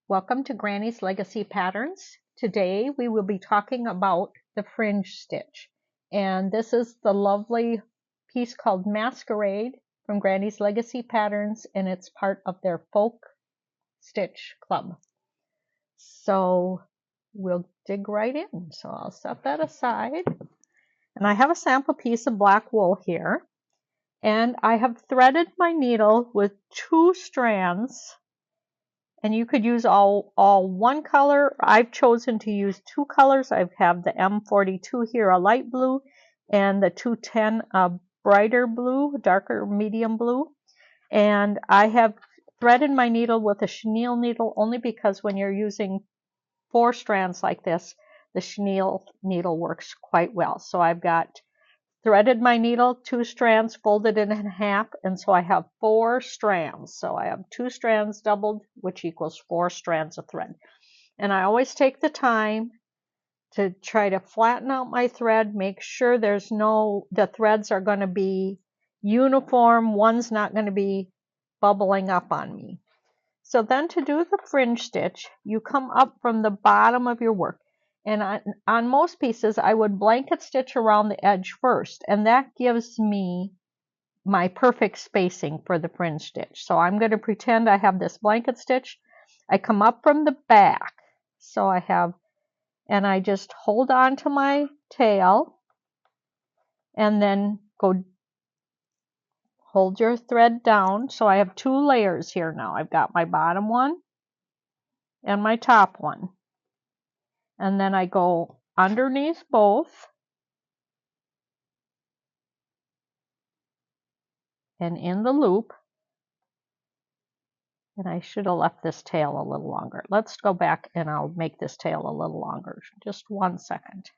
Welcome to Granny's Legacy Patterns. Today we will be talking about the fringe stitch. And this is the lovely piece called Masquerade from Granny's Legacy Patterns, and it's part of their folk stitch club. So we'll dig right in. So I'll set that aside. And I have a sample piece of black wool here. And I have threaded my needle with 2 strands. And you could use all one color. I've chosen to use 2 colors. I have the M42 here, a light blue, and the 210, a brighter blue, darker medium blue. And I have threaded my needle with a chenille needle only because when you're using 4 strands like this, the chenille needle works quite well. So I've got threaded my needle, 2 strands, folded it in half, and so I have 4 strands. So I have 2 strands doubled, which equals 4 strands of thread. And I always take the time to try to flatten out my thread, make sure the threads are going to be uniform, one's not going to be bubbling up on me. So then to do the fringe stitch, you come up from the bottom of your work. And on most pieces, I would blanket stitch around the edge first, and that gives me my perfect spacing for the fringe stitch. So I'm going to pretend I have this blanket stitch. I come up from the back. So and I just hold on to my tail, and then hold your thread down. So I have 2 layers here now. I've got my bottom one and my top one. And then I go underneath both and in the loop. And I should have left this tail a little longer. Let's go back and I'll make this tail a little longer. Just 1 second.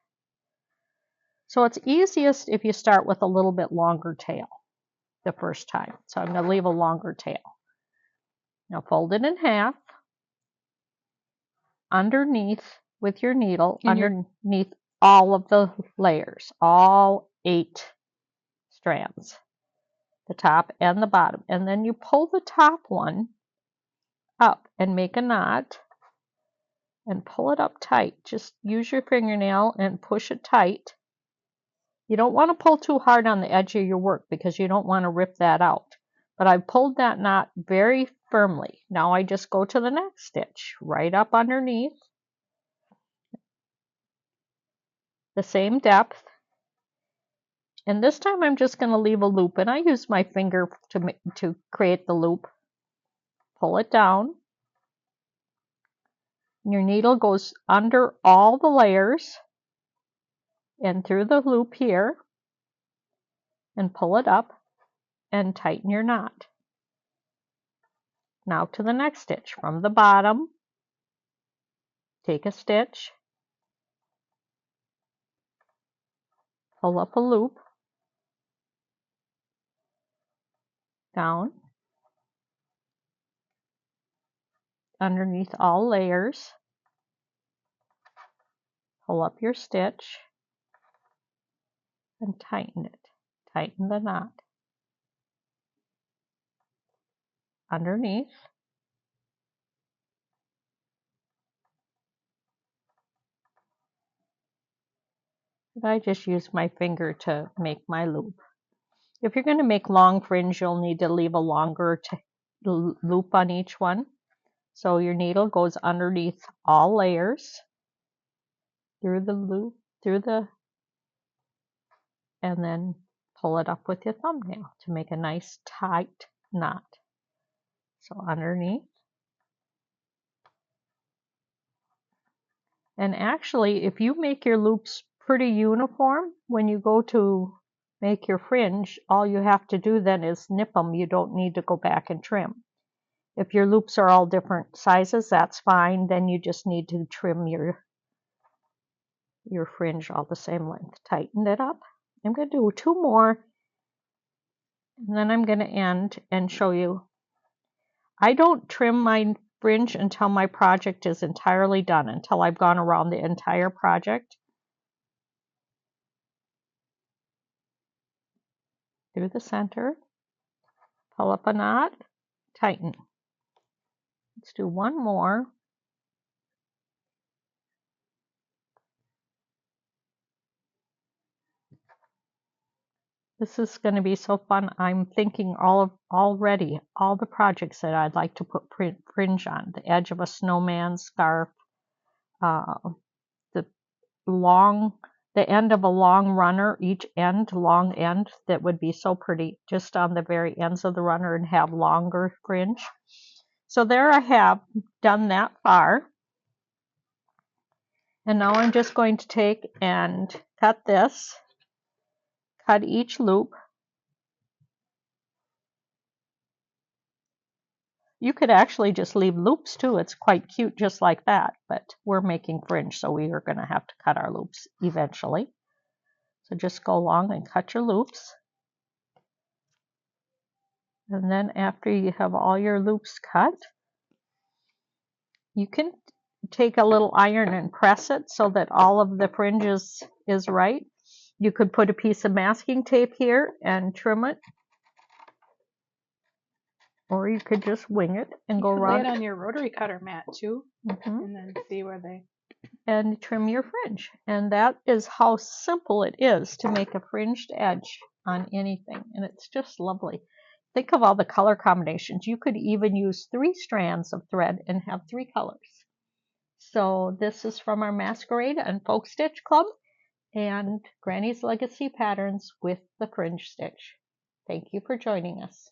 So it's easiest if you start with a little bit longer tail the first time. So I'm going to leave a longer tail. Now fold it in half underneath with your needle, underneath all of the layers, all 8 strands, the top and the bottom. And then you pull the top one up and make a knot and pull it up tight. Just use your fingernail and push it tight. You don't want to pull too hard on the edge of your work because you don't want to rip that out. But I've pulled that knot very firmly. Now I just go to the next stitch, right up underneath, the same depth. And this time I'm just going to leave a loop, and I use my finger to create the loop. Pull it down. Your needle goes under all the layers and through the loop here, and pull it up and tighten your knot. Now to the next stitch. From the bottom, take a stitch, pull up a loop, down, underneath all layers, pull up your stitch, and tighten it. Tighten the knot. Underneath, and I just use my finger to make my loop. If you're going to make long fringe, you'll need to leave a longer loop on each one. So your needle goes underneath all layers, through the loop, and then pull it up with your thumbnail to make a nice tight knot. So underneath. And actually, if you make your loops pretty uniform, when you go to make your fringe, all you have to do then is nip them. You don't need to go back and trim. If your loops are all different sizes, that's fine. Then you just need to trim your fringe all the same length. Tighten it up. I'm going to do 2 more, and then I'm going to end and show you. I don't trim my fringe until my project is entirely done, until I've gone around the entire project. Through the center, pull up a knot, tighten. Let's do 1 more. This is going to be so fun. I'm thinking already all the projects that I'd like to put fringe on. The edge of a snowman scarf, uh, the the end of a long runner, each end, long end, that would be so pretty just on the very ends of the runner and have longer fringe. So there I have done that far. And now I'm just going to take and cut this, cut each loop. You could actually just leave loops too. It's quite cute just like that, but we're making fringe, so we are going to have to cut our loops eventually. So just go along and cut your loops. And then after you have all your loops cut, you can take a little iron and press it so that all of the fringes is right. You could put a piece of masking tape here and trim it. Or you could just wing it and go around. Lay it on your rotary cutter mat too, and then see where they... And trim your fringe. And that is how simple it is to make a fringed edge on anything. And it's just lovely. Think of all the color combinations. You could even use 3 strands of thread and have 3 colors. So this is from our Masquerade and Folk Stitch Club and Granny's Legacy Patterns with the Fringe Stitch. Thank you for joining us.